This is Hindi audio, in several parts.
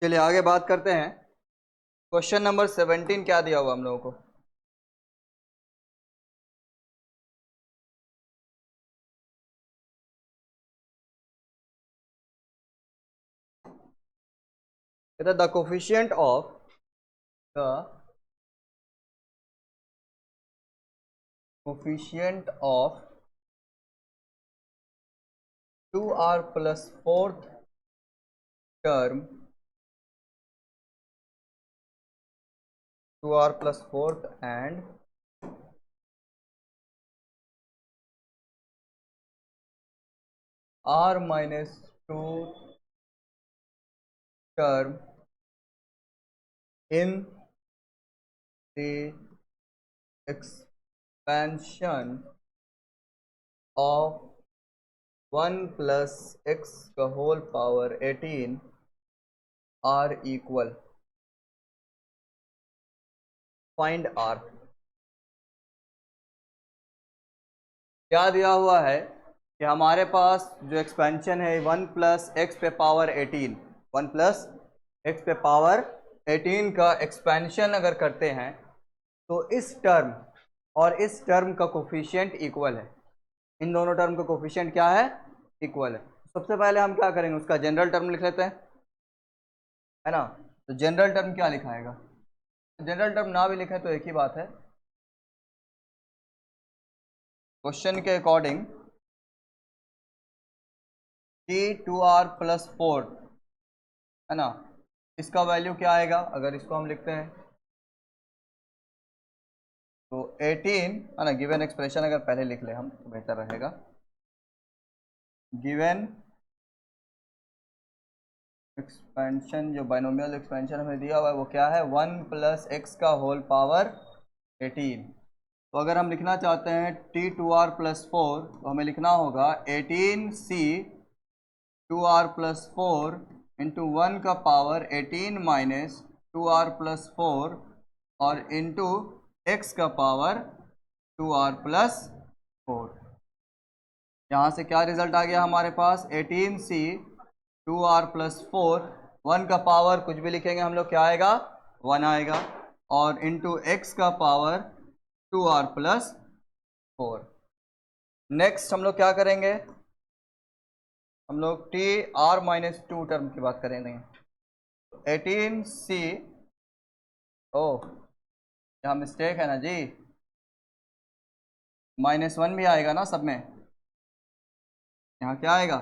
चलिए आगे बात करते हैं। क्वेश्चन नंबर 17 क्या दिया हुआ हम लोगों को? कहता the coefficient of the coefficient of 2r plus fourth term 2r plus fourth and r minus 2 term in the expansion of 1 plus x का whole power 18 are equal. Find r. क्या दिया हुआ है कि हमारे पास जो एक्सपेंशन है 1 प्लस एक्स पे पावर 18 1 प्लस एक्स पे पावर 18 का एक्सपेंशन अगर करते हैं तो इस टर्म और इस टर्म का कोफिशिएंट इक्वल है। इन दोनों टर्म का कोफिशिएंट क्या है? इक्वल है। सबसे पहले हम क्या करेंगे, उसका जनरल टर्म लिख लेते हैं, है ना। तो जनरल टर्म क्या लिखाएगा? जनरल टर्म ना भी लिखे तो एक ही बात है। क्वेश्चन के अकॉर्डिंग t2r प्लस 4, है ना, इसका वैल्यू क्या आएगा अगर इसको हम लिखते हैं तो 18, है ना। गिवन एक्सप्रेशन अगर पहले लिख ले हम तो बेहतर रहेगा। गिवन एक्सपेंशन, जो बाइनोमियल एक्सपेंशन हमें दिया हुआ है वो क्या है? 1 प्लस एक्स का होल पावर 18। तो अगर हम लिखना चाहते हैं t2r प्लस 4 तो हमें लिखना होगा 18c 2r प्लस 4 इंटू 1 का पावर 18 माइनस 2r प्लस 4 और इंटू एक्स का पावर 2r प्लस 4। यहाँ से क्या रिजल्ट आ गया हमारे पास? 18c 2r प्लस 4, 1 का पावर कुछ भी लिखेंगे हम लोग क्या आएगा? 1 आएगा, और इंटू एक्स का पावर 2r प्लस 4। नेक्स्ट हम लोग क्या करेंगे? हम लोग टी आर माइनस 2 टर्म की बात करेंगे। 18c, ओह यहाँ मिस्टेक है ना जी, -1 भी आएगा ना सब में। यहाँ क्या आएगा?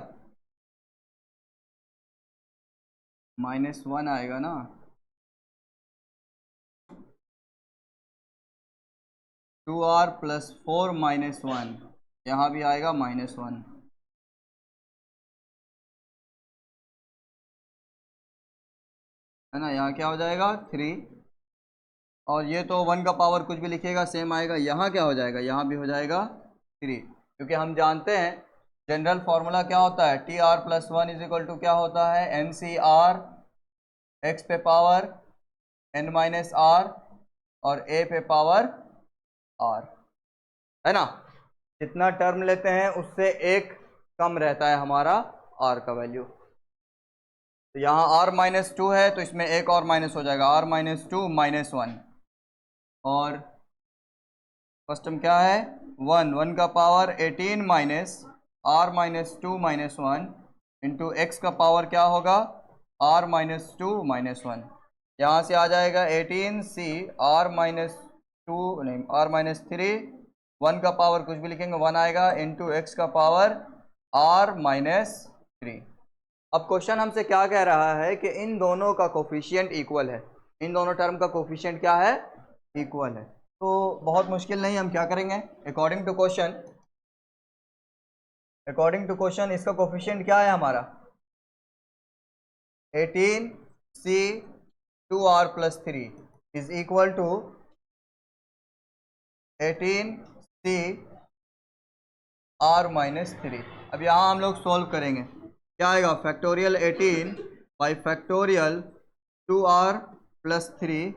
-1 आएगा ना। टू आर प्लस 4 -1, यहाँ भी आएगा -1, है ना। यहाँ क्या हो जाएगा? 3, और ये तो 1 का पावर कुछ भी लिखिएगा सेम आएगा। यहाँ क्या हो जाएगा? यहाँ भी हो जाएगा 3, क्योंकि हम जानते हैं जनरल फॉर्मूला क्या होता है? T r plus 1 is equal to क्या होता है? एन सी आर एक्स पे पावर n माइनस आर और a पे पावर r, है ना। जितना टर्म लेते हैं उससे एक कम रहता है हमारा r का वैल्यू। तो यहाँ r माइनस 2 है तो इसमें एक और माइनस हो जाएगा, r माइनस 2 -1, और फर्स्ट टर्म क्या है? 1 का power 18 minus r minus 2 -1 into X का पावर क्या होगा? r minus 2 -1। यहाँ से आ जाएगा 18c r माइनस 2 नहीं r माइनस 3, 1 का पावर कुछ भी लिखेंगे 1 आएगा, इंटू एक्स का पावर r माइनस 3। अब क्वेश्चन हमसे क्या कह रहा है कि इन दोनों का कोफिशिएंट इक्वल है। इन दोनों टर्म का कोफिशिएंट क्या है? इक्वल है। तो बहुत मुश्किल नहीं, हम क्या करेंगे अकॉर्डिंग टू क्वेश्चन इसका कोफिशिएंट क्या है हमारा? 18c 2r plus 3 is equal to 18c r minus 3। अब यहाँ हम लोग सॉल्व करेंगे, क्या आएगा? Factorial 18 by factorial 2r plus 3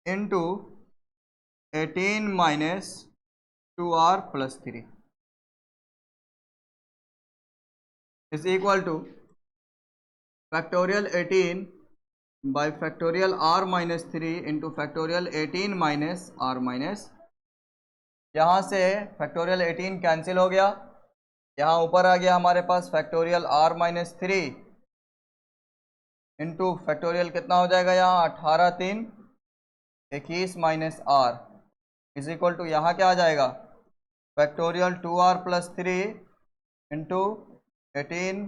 into 18 minus 2r plus 3 is equal to factorial 18 by factorial r minus 3 into factorial 18 minus r minus, यहाँ से फैक्टोरियल 18 कैंसिल हो गया, यहाँ ऊपर आ गया हमारे पास factorial r minus 3 into factorial कितना हो जाएगा यहाँ 18 3 21 minus r is equal to यहाँ क्या आ जाएगा फैक्टोरियल 2r प्लस 3 इंटू 18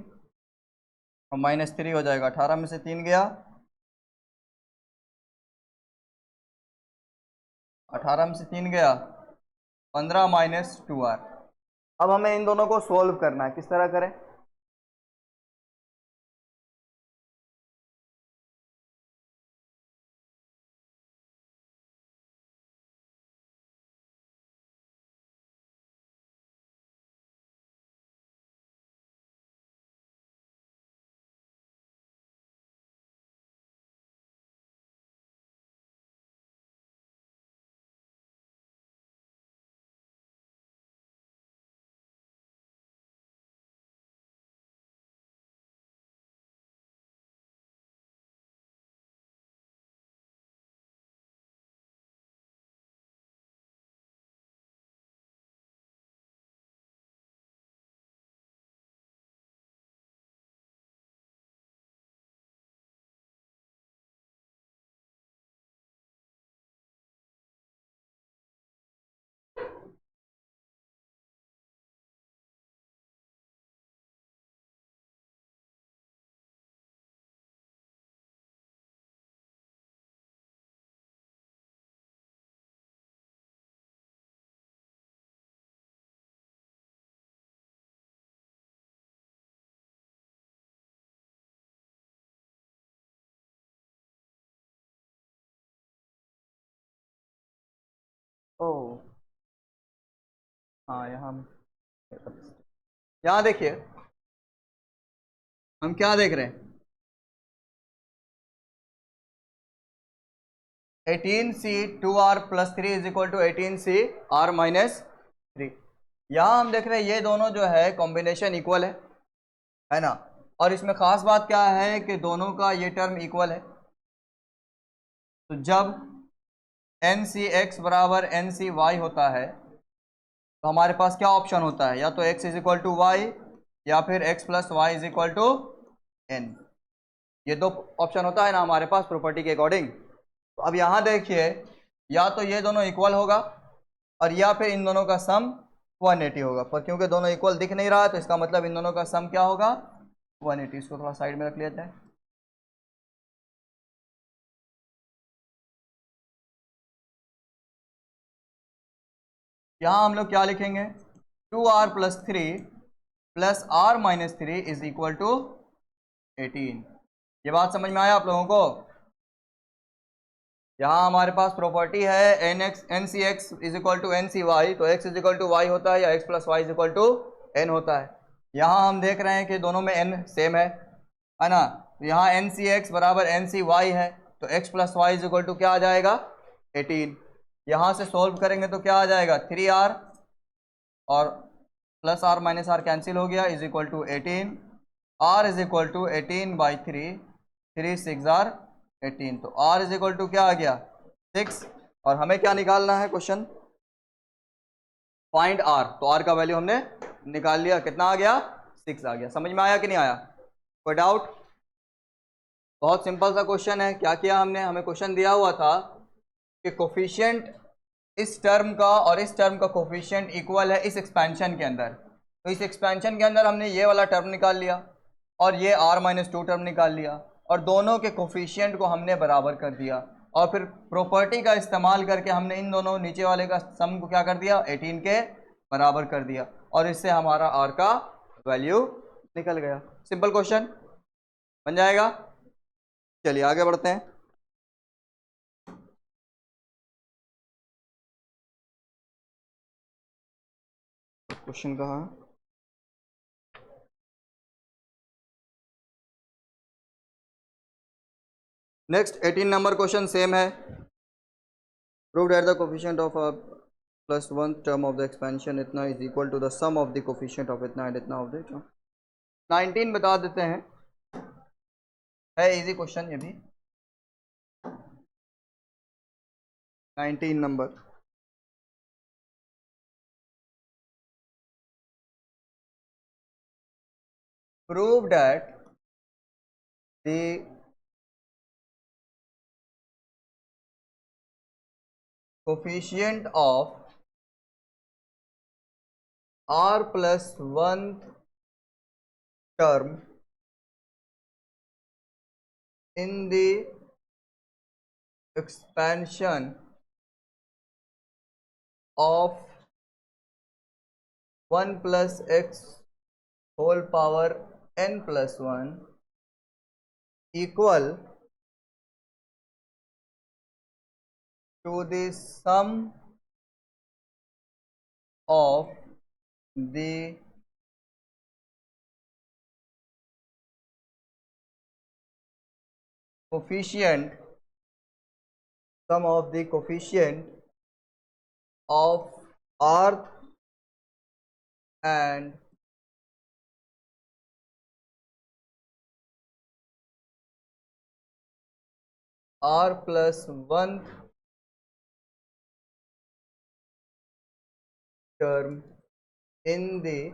और माइनस 3 हो जाएगा, 18 में से 3 गया, 18 में से 3 गया 15 माइनस 2r। अब हमें इन दोनों को सोल्व करना है, किस तरह करें? ओ हाँ, यहाँ देखिए हम क्या देख रहे हैं, 18c 2r plus 3 is equal to 18c r minus 3। यहाँ हम देख रहे हैं ये दोनों जो है कॉम्बिनेशन इक्वल है ना, और इसमें खास बात क्या है कि दोनों का ये टर्म इक्वल है। तो जब NCx बराबर NCy होता है तो हमारे पास क्या ऑप्शन होता है, या तो x is equal to y या फिर x plus y is equal to n, ये दो ऑप्शन होता है ना हमारे पास प्रॉपर्टी के अकॉर्डिंग। तो अब यहाँ देखिए या तो ये दोनों इक्वल होगा और या फिर इन दोनों का सम 180 होगा, पर क्योंकि दोनों इक्वल दिख नहीं रहा है तो इसका मतलब इन दोनों का सम क्या होगा 180। इसको थोड़ा साइड में रख लिया जाए। यहाँ हम लोग क्या लिखेंगे 2r plus 3 plus r minus 3 is equal to 18। ये बात समझ में आया आप लोगों को? यहाँ हमारे पास प्रॉपर्टी है NCx is equal to NCy, तो x is equal to y होता है या x plus y is equal to n होता है। यहाँ हम देख रहे हैं कि दोनों में n सेम है ना, तो यहाँ NCx बराबर NCy है तो x plus y is equal to क्या आ जाएगा 18। यहाँ से सॉल्व करेंगे तो क्या आ जाएगा 3r और plus r minus r cancel हो गया is equal to 18, r is equal to 18 by 3, 3 6 r 18, तो r इज इक्वल टू क्या आ गया 6। और हमें क्या निकालना है क्वेश्चन फाइंड r, तो r का वैल्यू हमने निकाल लिया, कितना आ गया 6 आ गया। समझ में आया कि नहीं आया? कोई डाउट? बहुत सिंपल सा क्वेश्चन है। क्या किया हमने, हमें क्वेश्चन दिया हुआ था कि कोफिशिएंट इस टर्म का और इस टर्म का कोफिशिएंट इक्वल है इस एक्सपेंशन के अंदर, तो इस एक्सपेंशन के अंदर हमने ये वाला टर्म निकाल लिया और ये r माइनस 2 टर्म निकाल लिया और दोनों के कोफिशिएंट को हमने बराबर कर दिया और फिर प्रॉपर्टी का इस्तेमाल करके हमने इन दोनों नीचे वाले का सम को क्या कर दिया 18 के बराबर कर दिया और इससे हमारा r का वैल्यू निकल गया। सिंपल क्वेश्चन बन जाएगा। चलिए आगे बढ़ते हैं। क्वेश्चन कहाँ? नेक्स्ट 18 नंबर क्वेश्चन सेम है। Prove that the coefficient of a plus one term of the expansion इतना is equal to the sum of the coefficient of इतना एंड इतना ऑफ द टर्म। 19 बता देते हैं। है इजी क्वेश्चन ये भी। 19 number. Prove that the coefficient of r plus 1th term in the expansion of 1 plus x whole power n plus 1 equal to the sum of the coefficient of rth and r plus 1th term in the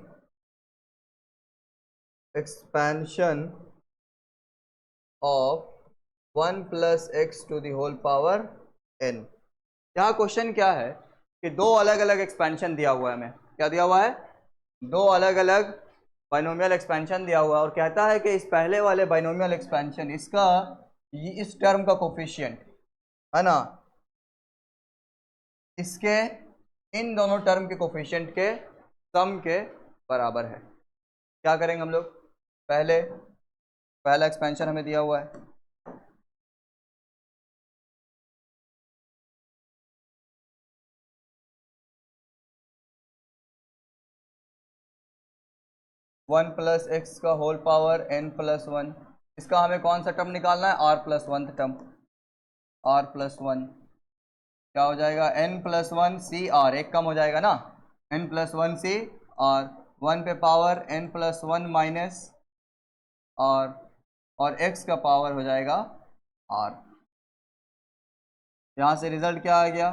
expansion of 1 plus x to the whole power n। यहाँ क्वेश्चन क्या है कि दो अलग अलग एक्सपेंशन दिया हुआ है, हमें क्या दिया हुआ है, दो अलग अलग बाइनोमियल एक्सपेंशन दिया हुआ है, और कहता है कि इस पहले वाले बाइनोमियल एक्सपेंशन इसका इस टर्म का कोफिशिएंट है ना, इसके इन दोनों टर्म के कोफिशिएंट के सम के बराबर है। क्या करेंगे हम लोग, पहला एक्सपेंशन हमें दिया हुआ है, वन प्लस एक्स का होल पावर n प्लस 1, इसका हमें कौन सा टर्म निकालना है, r plus 1 term, r plus 1 क्या हो जाएगा, n प्लस 1 सी आर, एक कम हो जाएगा ना, n प्लस 1 सी आर, 1 पे power n plus 1 minus r, और x का पावर हो जाएगा r। यहाँ से रिजल्ट क्या आ गया,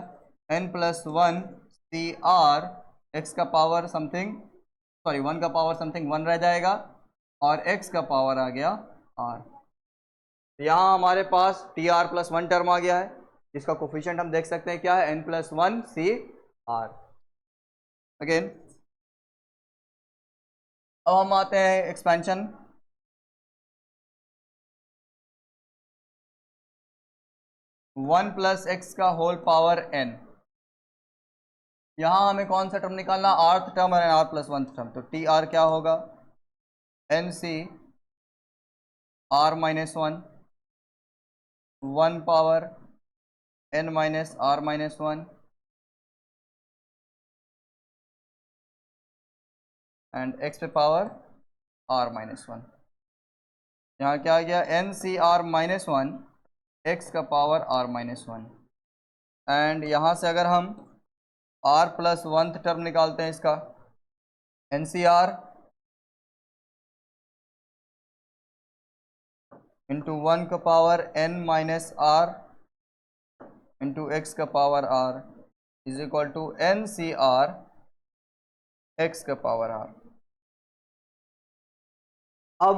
n plus 1 c are, x का पावर समथिंग सॉरी 1 का पावर समथिंग 1 रह जाएगा, और x का पावर आ गया r। यहाँ हमारे पास टी आर प्लस 1 टर्म आ गया है, जिसका कोफिशिएंट हम देख सकते हैं क्या है, n plus 1 c r. Again अब हम आते हैं एक्सपेंशन, वन प्लस एक्स का होल पावर n, यहाँ हमें कौन सा टर्म निकालना, आर्थ टर्म और आर प्लस 1 टर्म, तो टी आर क्या होगा, n C R minus 1, 1 power n minus r minus 1 and x पे पावर r माइनस 1। यहाँ क्या आ गया, n C R minus 1 x का पावर r माइनस 1, एंड यहाँ से अगर हम r प्लस 1 टर्म निकालते हैं इसका, एन सी आर इंटू 1 का power n minus r into X का power r is equal to N C R x का पावर r। अब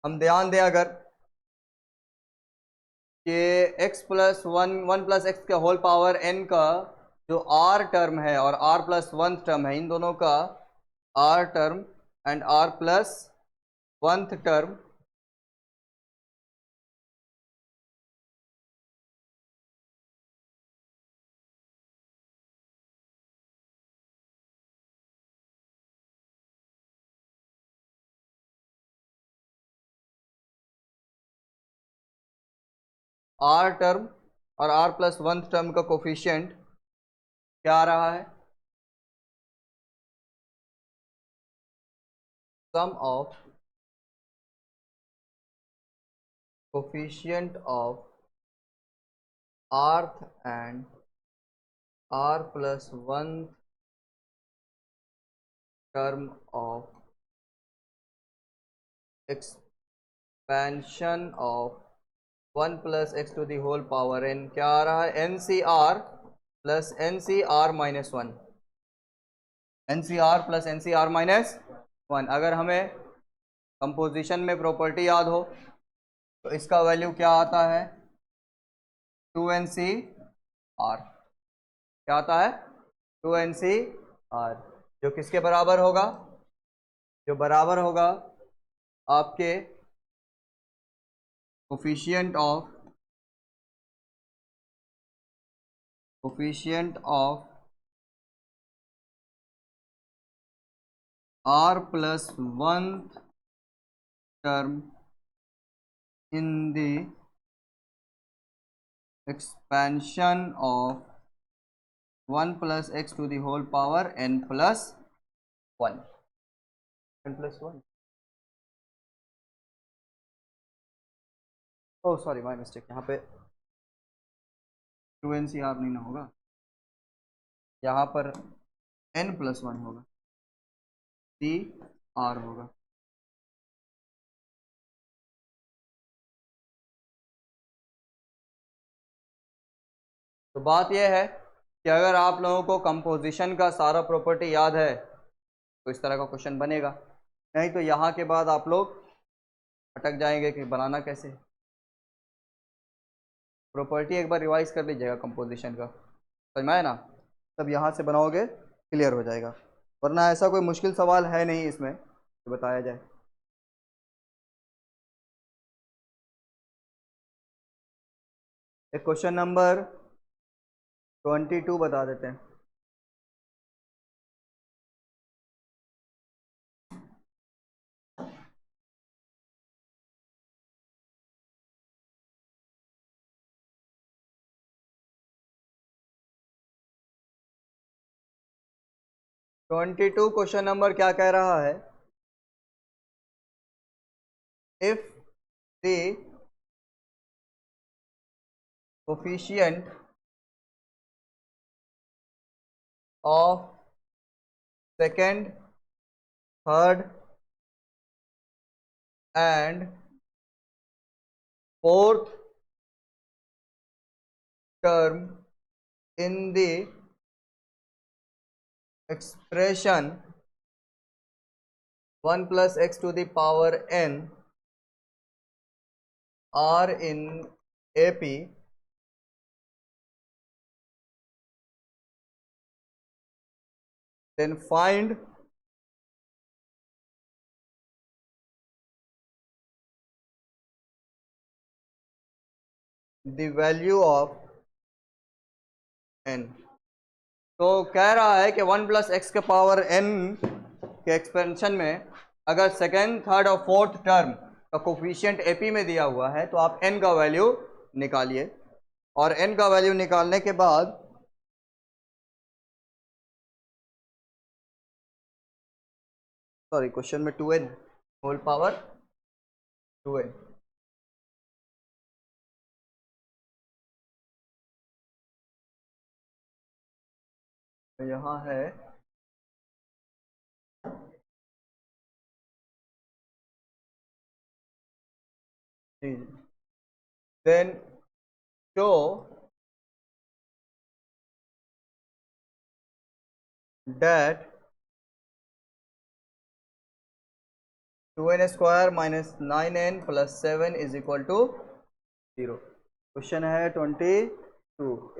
हम ध्यान दें अगर कि x प्लस 1 प्लस एक्स का होल पावर n का जो r टर्म है और r प्लस 1 टर्म है, इन दोनों का r term and r plus 1 term r term और r प्लस 1 टर्म का कोफिशिएंट क्या आ रहा है, sum of coefficient of rth and r plus 1 term of expansion of 1 plus x to the whole power N क्या आ रहा है, N C R plus N C R minus one, N सी R plus N C R minus one. अगर हमें कंपोजिशन में प्रॉपर्टी याद हो तो इसका वैल्यू क्या आता है, 2nc r, क्या आता है 2nc r, जो किसके बराबर होगा, जो बराबर होगा आपके coefficient of r plus one term in the expansion of 1 plus x to the whole power n plus one, n plus one, oh sorry my mistake, यहाँ पे 2nc r नहीं ना होगा, यहाँ पर n प्लस वन होगा, सी आर होगा। तो बात यह है कि अगर आप लोगों को कंपोजिशन का सारा प्रॉपर्टी याद है तो इस तरह का क्वेश्चन बनेगा, नहीं तो यहाँ के बाद आप लोग अटक जाएंगे कि बनाना कैसे। प्रॉपर्टी एक बार रिवाइज कर लीजिएगा कंपोजिशन का, समझ में आया ना, तब यहाँ से बनाओगे क्लियर हो जाएगा, वरना ऐसा कोई मुश्किल सवाल है नहीं इसमें तो बताया जाए। एक क्वेश्चन नंबर 22 बता देते हैं। ट्वेंटी टू क्वेश्चन नंबर क्या कह रहा है, if the coefficient of second, third and fourth term in the expression 1 plus x to the power n are in AP, then find the value of n। तो कह रहा है कि 1 प्लस एक्स के पावर n के एक्सपेंशन में अगर सेकेंड, थर्ड और फोर्थ टर्म का कोफिशिएंट एपी में दिया हुआ है तो आप n का वैल्यू निकालिए, और n का वैल्यू निकालने के बाद सॉरी क्वेश्चन में 2n होल पावर 2n, तो यहाँ है then show that 2n square minus 9n plus 7 is equal to 0। Question है 22,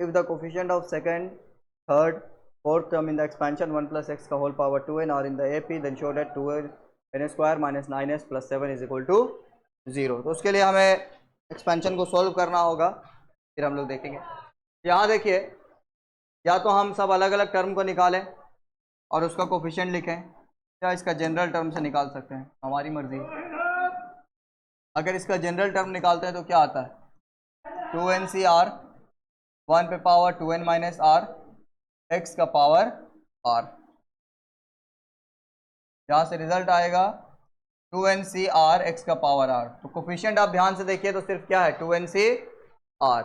if the coefficient of second, third, fourth term in the expansion 1 plus x का होल पावर 2n और in the AP, then show that 2n square minus 9s plus 7 is equal to 0। तो उसके लिए हमें एक्सपेंशन को सॉल्व करना होगा, फिर हम लोग देखेंगे। यहाँ देखिए, या तो हम सब अलग अलग टर्म को निकालें और उसका कोफिशिएंट लिखें, या इसका जनरल टर्म से निकाल सकते हैं, हमारी मर्जी। अगर इसका जनरल टर्म निकालते हैं तो क्या आता है, 2nc r, 1 पे power 2n minus r, x का पावर r, यहाँ से रिजल्ट आएगा 2nc r x का पावर r। तो कोफिशिएंट आप ध्यान से देखिए तो सिर्फ क्या है 2nc r।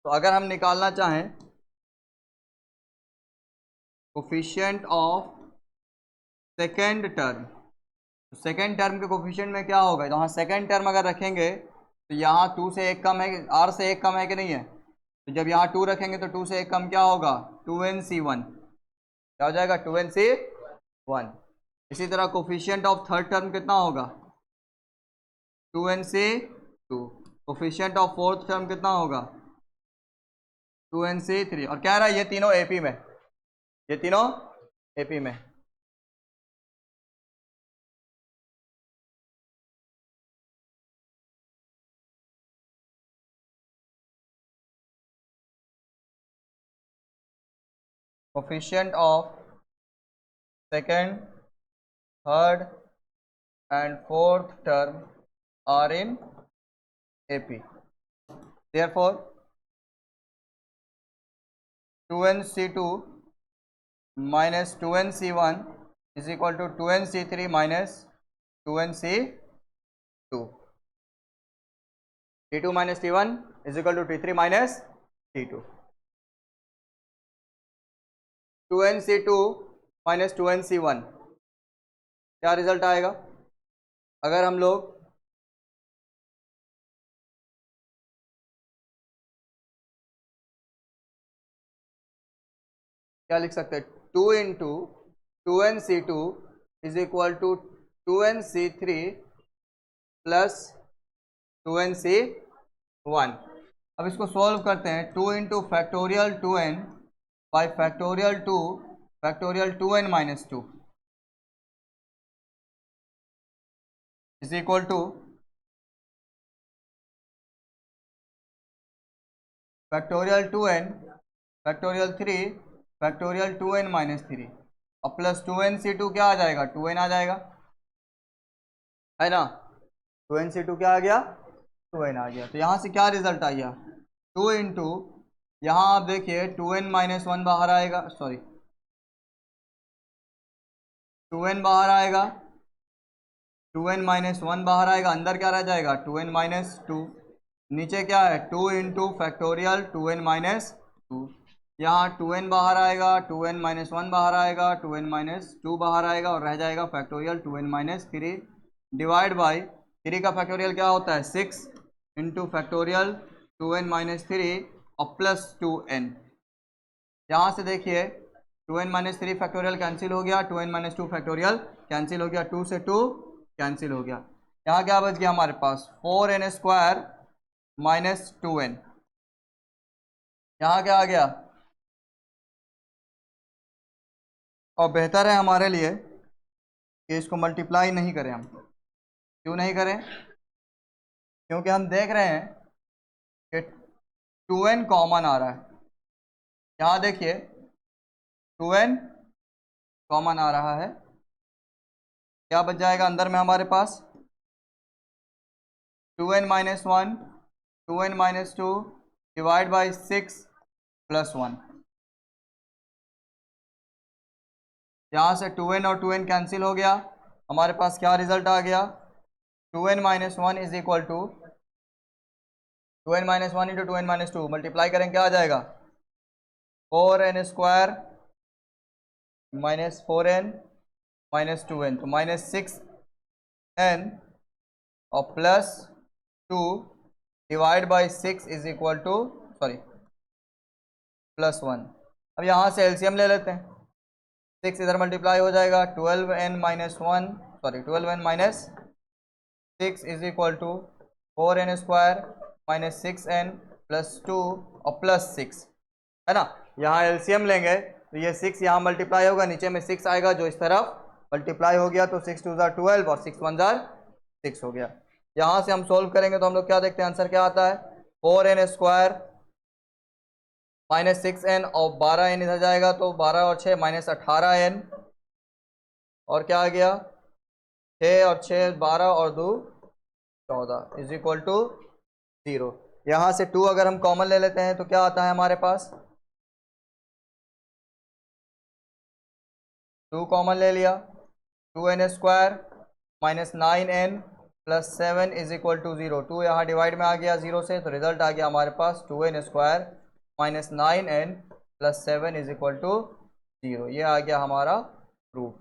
तो अगर हम निकालना चाहें coefficient of second term second term के कोफिशिएंट में क्या होगा, तो हाँ सेकेंड टर्म अगर रखेंगे तो यहाँ 2 से 1 कम है, r से 1 कम है कि नहीं है, तो जब यहाँ 2 रखेंगे तो 2 से 1 कम क्या होगा, 2nc1, क्या हो जाएगा 2nc1। इसी तरह कोफिशिएंट ऑफ थर्ड टर्म कितना होगा 2nc2, coefficient of fourth term कितना होगा 2nc3, और कह रहा है ये तीनों एपी में, ये तीनों एपी में। Coefficient of second, third and fourth term are in AP. Therefore, 2nc2 minus 2nc1 is equal to 2nc3 minus 2nc2. T2 minus T1 is equal to T3 minus T2. 2nc2 minus 2nc1 क्या रिजल्ट आएगा, अगर हम लोग क्या लिख सकते हैं, 2 into 2nc2 is equal to 2nc3 plus 2nc1। अब इसको सॉल्व करते हैं, 2 into factorial 2n by factorial 2 factorial 2n minus 2 is equal to factorial 2n factorial 3 factorial 2n minus 3 और प्लस 2nc2 क्या आ जाएगा 2n आ जाएगा, है ना, 2nc2 क्या आ गया 2n आ गया। तो यहाँ से क्या रिजल्ट आ गया, 2 इंटू यहाँ आप देखिए 2n माइनस 1 बाहर आएगा, सॉरी 2n बाहर आएगा, 2n माइनस 1 बाहर आएगा, अंदर क्या रह जाएगा 2n माइनस 2, नीचे क्या है 2 इंटू फैक्टोरियल 2n माइनस 2, यहाँ 2n बाहर आएगा, 2n माइनस 1 बाहर आएगा, 2n माइनस 2 बाहर आएगा और रह जाएगा factorial 2n minus 3 divide by 3 का फैक्टोरियल क्या होता है 6 इंटू फैक्टोरियल 2n माइनस 3 और प्लस 2n। यहाँ से देखिए 2n माइनस 3 फैक्टोरियल कैंसिल हो गया, 2n माइनस 2 फैक्टोरियल कैंसिल हो गया, 2 से 2 कैंसिल हो गया। यहाँ क्या बच गया हमारे पास 4n स्क्वायर माइनस 2n, यहाँ क्या आ गया, और बेहतर है हमारे लिए कि इसको मल्टीप्लाई नहीं करें हम, क्यों नहीं करें, क्योंकि हम देख रहे हैं कि 2n कॉमन आ रहा है, यहाँ देखिए 2n कॉमन आ रहा है, क्या बच जाएगा अंदर में हमारे पास 2n minus 1 2n minus 2 divide by 6 plus 1, यहाँ से 2n और 2n कैंसिल हो गया, हमारे पास क्या रिजल्ट आ गया 2n minus 1 is equal to 2n minus 1 into 2n minus 2 multiply करें क्या आ जाएगा 4n square minus 4n minus 2n, तो माइनस 6n और plus 2 divide by 6 is equal to sorry plus 1। अब यहाँ से एलसीएम ले लेते हैं, 6 इधर मल्टीप्लाई हो जाएगा 12n minus 1 sorry 12n minus 6 is equal to 4n square minus 6n plus 2 और प्लस 6, है ना। यहाँ एलसीएम लेंगे तो ये 6 यहाँ मल्टीप्लाई होगा, नीचे में 6 आएगा जो इस तरफ मल्टीप्लाई हो गया, तो 6 2 जार 12 और 6 1 जार 6 हो गया। यहाँ से हम सोल्व करेंगे तो हम लोग क्या देखते हैं आंसर क्या आता है 4n स्क्वायर माइनस 6n और 12n इधर जाएगा तो 12 और 6 माइनस 18n और क्या आ गया 6 और 6 12 और 2 14 इज इक्वल टू 0। यहाँ से 2 अगर हम कॉमन ले लेते हैं तो क्या आता है हमारे पास 2 कॉमन ले लिया 2n square minus 9n plus 7 is equal to 0, 2 यहाँ डिवाइड में आ गया 0 से, तो रिजल्ट आ गया हमारे पास 2n square minus 9n plus 7 is equal to 0। ये आ गया हमारा प्रूफ।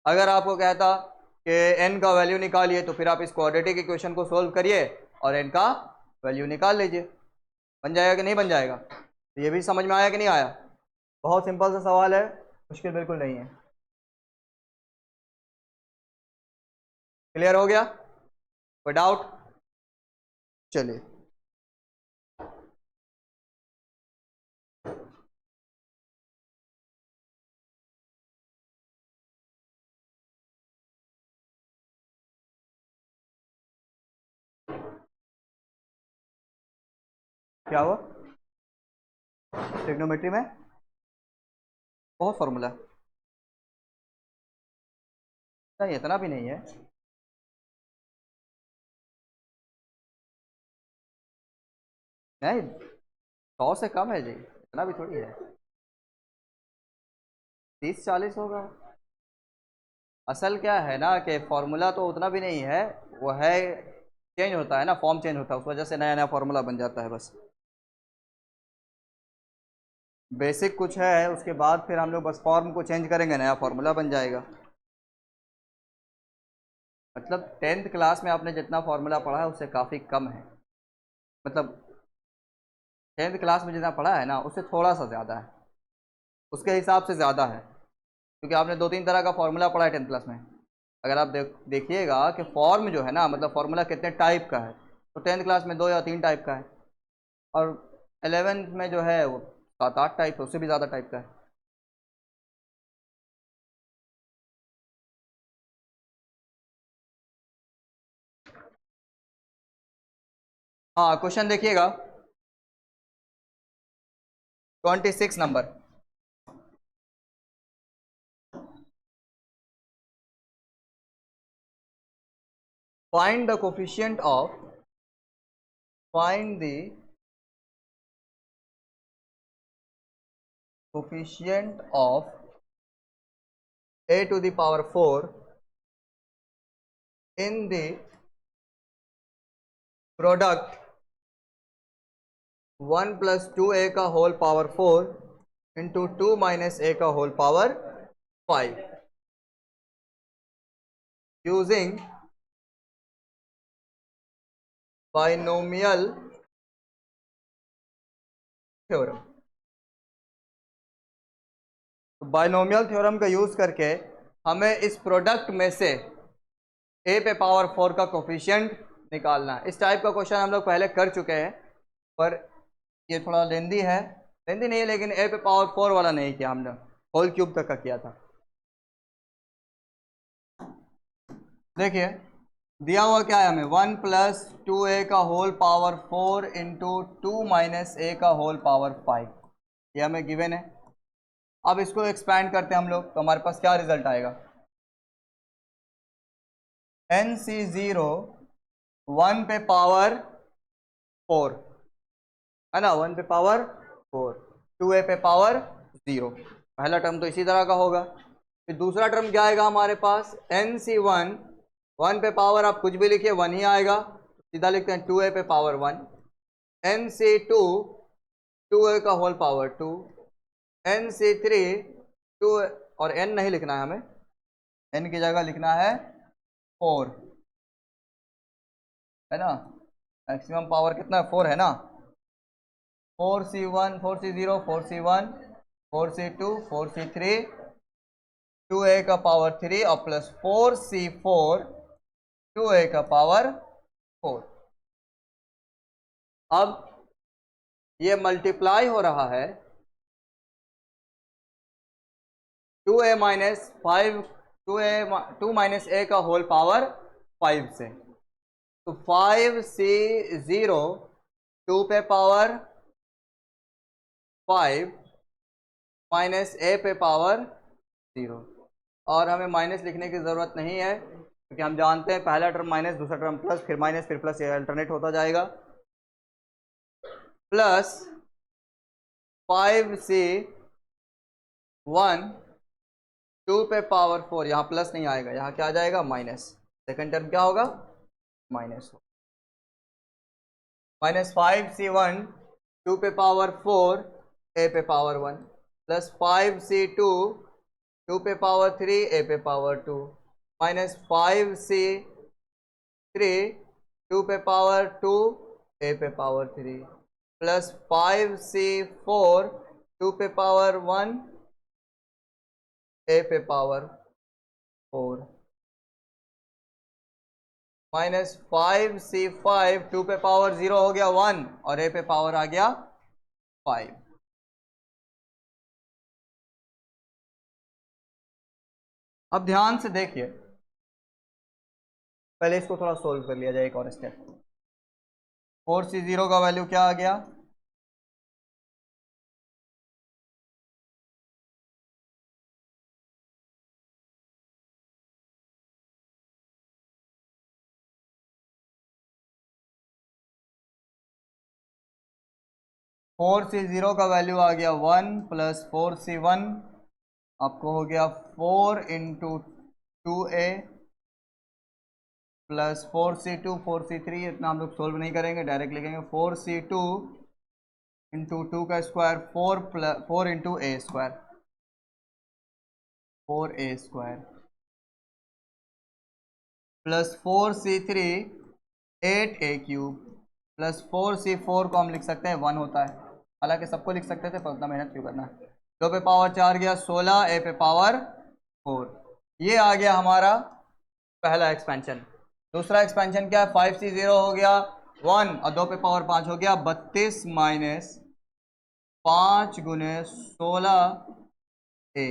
अगर आपको कहता कि n का वैल्यू निकालिए, तो फिर आप इस क्वाड्रेटिक इक्वेशन को सोल्व करिए और n का वैल्यू निकाल लीजिए। बन जाएगा कि नहीं बन जाएगा? तो ये भी समझ में आया कि नहीं आया? बहुत सिंपल सा सवाल है, मुश्किल बिल्कुल नहीं है। क्लियर हो गया? कोई डाउट? चलिए, क्या हुआ? ट्रिग्नोमेट्री में बहुत फॉर्मूला? नहीं, इतना भी नहीं है। नहीं, 100 से कम है जी, इतना भी थोड़ी है। 30-40 होगा। असल क्या है ना कि फॉर्मूला तो उतना भी नहीं है, वो है चेंज होता है ना, फॉर्म चेंज होता है, उस वजह से नया नया फॉर्मूला बन जाता है बस। बेसिक कुछ है, उसके बाद फिर हम लोग बस फॉर्म को चेंज करेंगे, नया फॉर्मूला बन जाएगा। मतलब 10th क्लास में आपने जितना फॉर्मूला पढ़ा है उससे काफ़ी कम है। मतलब 10th क्लास में जितना पढ़ा है ना उससे थोड़ा सा ज़्यादा है, उसके हिसाब से ज़्यादा है, क्योंकि आपने 2-3 तरह का फॉर्मूला पढ़ा है 10th क्लास में। अगर आप देखिएगा कि फॉर्म जो है ना, मतलब फॉर्मूला कितने टाइप का है, तो 10th क्लास में 2 या 3 टाइप का है, और 11th में जो है वो 7-8 टाइप है, उससे भी ज़्यादा टाइप का है। हाँ, क्वेश्चन देखिएगा 26 number. Find the coefficient of find the coefficient of a to the power 4 in the product 1 plus 2a का whole power 4 into 2 minus a का whole power 5 using binomial theorem. Binomial theorem का यूज करके हमें इस प्रोडक्ट में से a पे पावर 4 का कोफिशिएंट निकालना है। इस टाइप का क्वेश्चन हम लोग पहले कर चुके हैं, पर ये थोड़ा लेंदी है, लेंदी नहीं है, लेकिन a पे पावर 4 वाला नहीं किया हमने, होल क्यूब तक का किया था। देखिए दिया हुआ क्या है हमें, 1 प्लस 2a का whole power 4 into 2 minus a का होल पावर 5, ये हमें गिवन है। अब इसको एक्सपैंड करते हैं हम लोग, तो हमारे पास क्या रिजल्ट आएगा, NC0 1 पे पावर 4 है ना, 1 पे पावर 4, 2a पे पावर 0। पहला टर्म तो इसी तरह का होगा। फिर दूसरा टर्म क्या आएगा हमारे पास, NC1 1 पे पावर आप कुछ भी लिखिए 1 ही आएगा, सीधा लिखते हैं 2a पे पावर 1। NC2 2a का होल पावर 2, NC3 2, और n नहीं लिखना है हमें, n की जगह लिखना है 4, है ना। मैक्सिमम पावर कितना है, 4 है ना। 4C1 4C0 4C1 4C2 4C3 2a का पावर 3 और प्लस 4C4 2a का पावर 4। अब ये मल्टीप्लाई हो रहा है 2a माइनस 5 2 माइनस a का होल पावर 5 से, तो 5C0 2 पे पावर 5 माइनस a पे पावर 0, और हमें माइनस लिखने की ज़रूरत नहीं है, क्योंकि हम जानते हैं पहला टर्म माइनस, दूसरा टर्म प्लस, फिर माइनस, फिर प्लस, ये अल्टरनेट होता जाएगा। प्लस 5C1 2 पे पावर 4, यहाँ प्लस नहीं आएगा, यहाँ क्या आ जाएगा, माइनस। सेकंड टर्म क्या होगा, माइनस हो, माइनस 5C1 2 पे पावर 4 a पे पावर 1 प्लस 5C2 2 पे पावर 3 a पे पावर 2 माइनस 5c3 2 पे पावर 2 a पे पावर 3 प्लस 5c4 2 पे पावर 1 a पे पावर 4 माइनस 5c5 2 पे पावर 0 हो गया 1 और a पे पावर आ गया 5। अब ध्यान से देखिए, पहले इसको थोड़ा सोल्व कर लिया जाए एक और स्टेप। 4c0 का वैल्यू क्या आ गया, 4c0 का वैल्यू आ गया 1 प्लस 4c1 आपको हो गया 4 into 2a plus 4c2 4c3, इतना हम लोग सोल्व नहीं करेंगे, डायरेक्ट लिखेंगे 4c2 इंटू 2 का square 4 into a square 4a square plus 4c3 8a cube plus 4c4 को हम लिख सकते हैं 1 होता है, हालांकि सबको लिख सकते थे पर उतना मेहनत क्यों करना है। 2 पे पावर 4 गया 16, a पे पावर 4। ये आ गया हमारा पहला एक्सपेंशन। दूसरा एक्सपेंशन क्या है, 5c0 हो गया 1 और 2 पे पावर 5 हो गया 32 माइनस 5 गुने 16a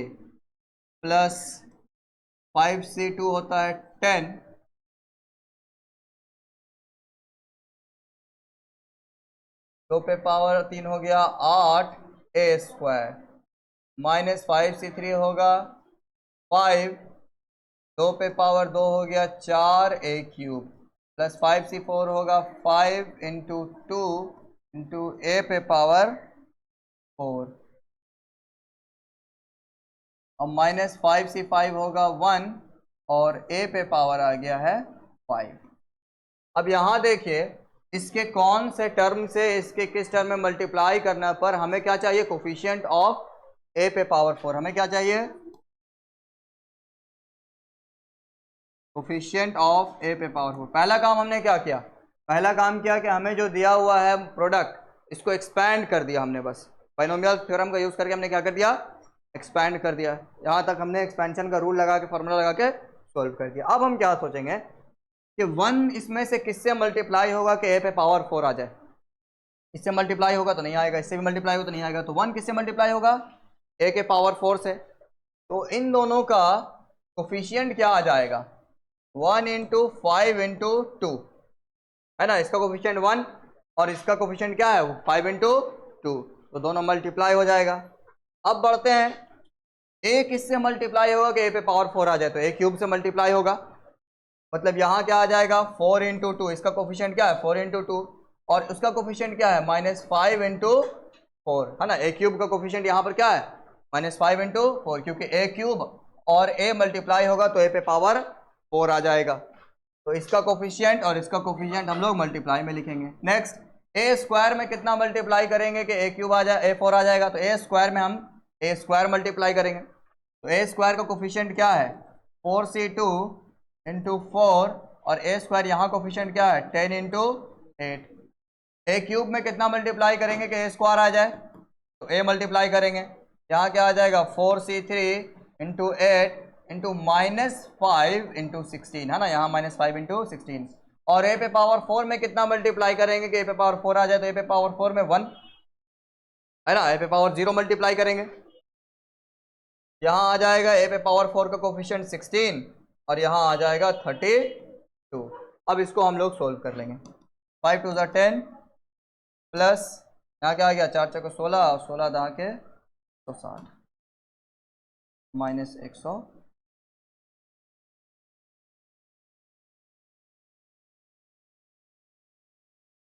प्लस 5c2 होता है 10 2 पे पावर 3 हो गया 8 a स्क्वायर माइनस 5c3 होगा 5 2 पे पावर 2 हो गया 4a क्यूब प्लस 5c4 होगा 5 इंटू 2 इंटू a पे पावर 4 और माइनस 5c5 होगा 1 और a पे पावर आ गया है 5। अब यहां देखिए, इसके कौन से टर्म से इसके किस टर्म में मल्टीप्लाई करने पर हमें क्या चाहिए, कोफिशिएंट ऑफ a पे पावर 4। हमें क्या चाहिए, कोफिशिएंट ऑफ a पे पावर 4। पहला काम हमने क्या किया, पहला काम किया कि हमें जो दिया हुआ है प्रोडक्ट इसको एक्सपैंड कर दिया हमने, बस बाइनोमियल थ्योरम का यूज करके हमने क्या कर दिया, एक्सपैंड कर दिया। यहां तक हमने एक्सपेंशन का रूल लगा के फॉर्मूला लगा के सॉल्व कर दिया। अब हम क्या सोचेंगे कि 1 इसमें से किससे मल्टीप्लाई होगा कि a पे पावर 4 आ जाए। इससे मल्टीप्लाई होगा तो नहीं आएगा, इससे भी मल्टीप्लाई होगा तो नहीं आएगा, तो 1 किससे मल्टीप्लाई होगा, a के पावर 4 से। तो इन दोनों का कोफिशिएंट क्या आ जाएगा, 1 इंटू 5 इंटू 2 है ना, इसका कोफिशिएंट 1 और इसका कोफिशिएंट क्या है 5 इंटू 2, तो दोनों मल्टीप्लाई हो जाएगा। अब बढ़ते हैं, a किससे मल्टीप्लाई होगा कि a पे पावर 4 आ जाए, तो a क्यूब से मल्टीप्लाई होगा, मतलब यहाँ क्या आ जाएगा 4 इंटू 2, इसका कोफिशिएंट क्या है 4 इंटू 2 और उसका कोफिशिएंट क्या है माइनस 5 इंटू 4 है ना। a क्यूब का कोफिशिएंट यहाँ पर क्या है माइनस 5 इंटू 4, क्योंकि a क्यूब और a मल्टीप्लाई होगा तो a पे पावर 4 आ जाएगा। तो इसका कोफिशिएंट और इसका कोफिशिएंट हम लोग मल्टीप्लाई में लिखेंगे। नेक्स्ट, a स्क्वायर में कितना मल्टीप्लाई करेंगे कि a क्यूब आ जाए, a 4 आ जाएगा, तो a स्क्वायर में हम a स्क्वायर मल्टीप्लाई करेंगे, तो a स्क्वायर का कोफिशिएंट क्या है 4c2 इंटू 4 और a स्क्वायर यहाँ कोफिशिएंट क्या है 10 इंटू 8। a क्यूब में कितना मल्टीप्लाई करेंगे कि a स्क्वायर आ जाए, तो a मल्टीप्लाई करेंगे, यहाँ क्या आ जाएगा 4c3 into 8 into minus 5 into 16 है ना, यहाँ माइनस 5 इंटू 16। और a पे पावर 4 में कितना मल्टीप्लाई करेंगे कि a पे पावर 4 आ जाए, तो a पे पावर 4 में 1 है ना, a पे पावर 0 मल्टीप्लाई करेंगे, यहाँ आ जाएगा a पे पावर 4 का कोफिशिएंट 16 और यहाँ आ जाएगा 32। अब इसको हम लोग सोल्व कर लेंगे, 5 2 10 प्लस यहाँ क्या आ गया 4 4 16 और 16 दहा के 160 माइनस 100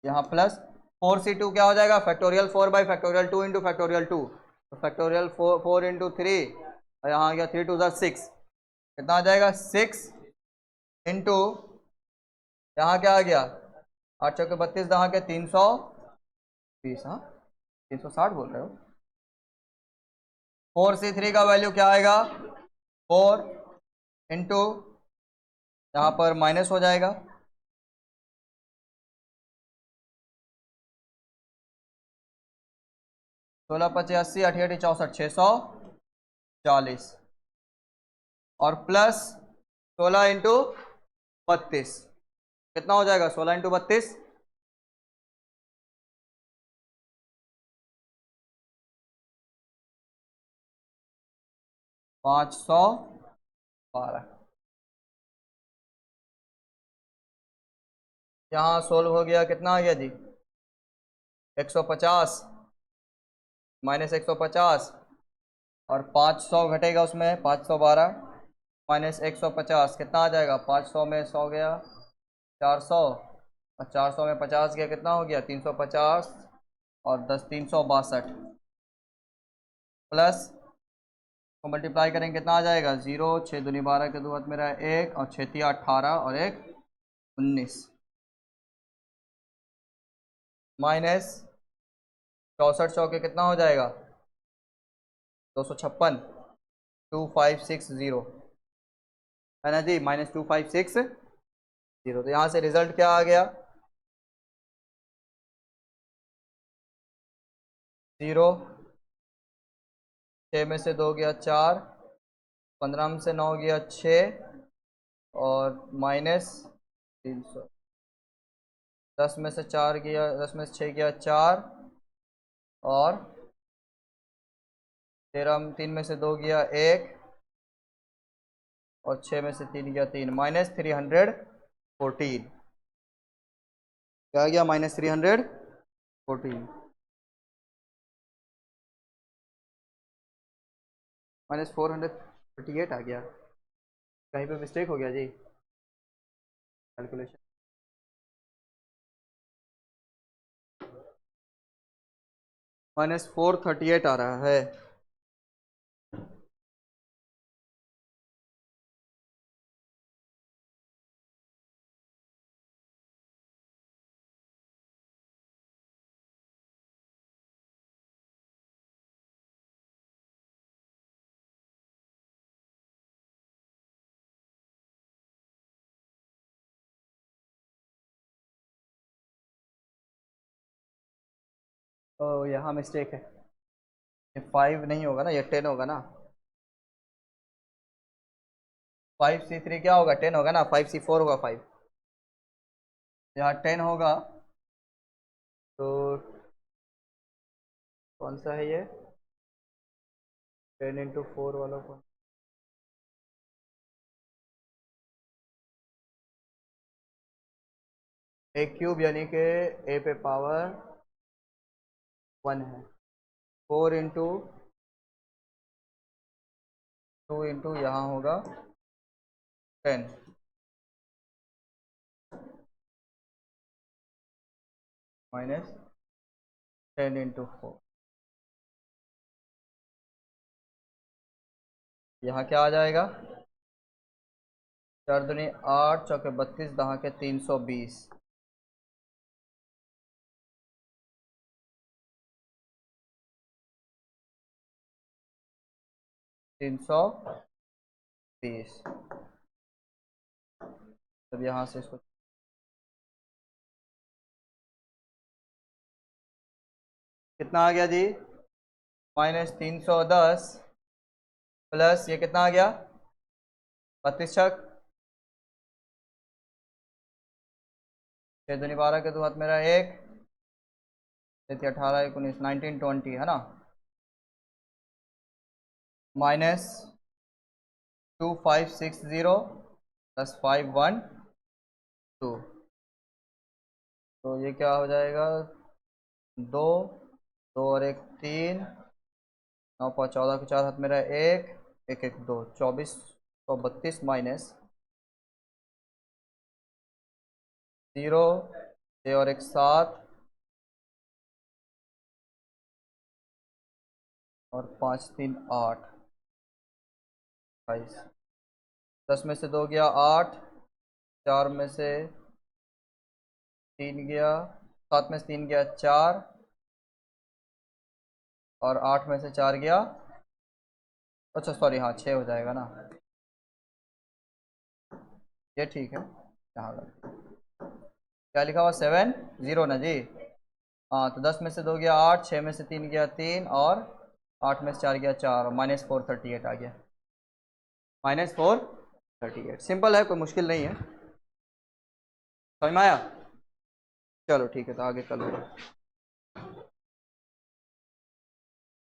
यहाँ प्लस 4c2 क्या हो जाएगा factorial 4 by factorial 2 into factorial 2, तो फैक्टोरियल 4 इंटू 3 और यहाँ आ गया 3 2 6, कितना आ जाएगा 6 इंटू यहाँ क्या आ गया 8 चौके 32 दहा के 320, हाँ 360 बोल रहे हो। 4c3 का वैल्यू क्या आएगा 4 इंटू यहाँ पर माइनस हो जाएगा, 16 × 85 = 88 × 64 640 और प्लस 16 × 32 कितना हो जाएगा? 16 × 32 512। यहाँ सोल्व हो गया, कितना आ गया जी? 150 माइनस 150 और 500 घटेगा उसमें, 512 माइनस 150 कितना आ जाएगा? 500 में 100 गया 400 और 400 में 50 गया, कितना हो गया? 350 और 10 362 प्लस को मल्टीप्लाई करेंगे कितना आ जाएगा? 0 6 दूनी 12 के 2 हाथ मेरा 1 और 6 3 18 और 1 19 माइनस 64 चौके कितना हो जाएगा? 256 2560 है ना जी, -2560। तो यहाँ से रिजल्ट क्या आ गया? 0, 6 में से 2 गया 4, 15 में से 9 गया 6 और माइनस 300, 10 में से 4 गया, 10 में से 6 गया 4 और 3 में से 2 गया 1 और 6 में से 3 गया 3 -314 क्या गया? -314 -438 आ गया। कहीं पे मिस्टेक हो गया जी कैलकुलेशन? -438 आ रहा है। तो यहाँ मिस्टेक है, ये 5 नहीं होगा ना, ये 10 होगा ना। 5C3 क्या होगा? 10 होगा ना। 5C4 होगा 5, यहाँ 10 होगा। तो कौन सा है ये? 10 × 4 वाला कौन? ए क्यूब यानी कि ए पे पावर 1 है। 4 × 2 × यहाँ होगा 10 -10 × 4। यहाँ क्या आ जाएगा? 4 दूनी 8 चौके 32 दहा के 320 320। तब यहाँ से इसको कितना आ गया जी? -310 प्लस ये कितना आ गया? 32 छक 6 दूनी 12 के 2 हाथ मेरा 1 18 19 19 20 है ना, -2560 + 512। तो ये क्या हो जाएगा? 2 2 और 1 3 9 5 14 के 4 हाथ मेरा 1 1 1 2 2432 माइनस 0 6 और 1 7 और 5 3 8 22। 10 में से 2 गया 8, 4 में से 3 गया, 7 में से 3 गया 4 और 8 में से 4 गया, अच्छा सॉरी हाँ 6 हो जाएगा ना। ये ठीक है, यहाँ लगा। क्या लिखा हुआ 7 0 ना जी। हाँ तो 10 में से 2 गया 8, 6 में से 3 गया 3, और 8 में से 4 गया 4, -438 आ गया। -438 सिंपल है, कोई मुश्किल नहीं है। समझ में आया? चलो ठीक है, तो आगे कल होगा।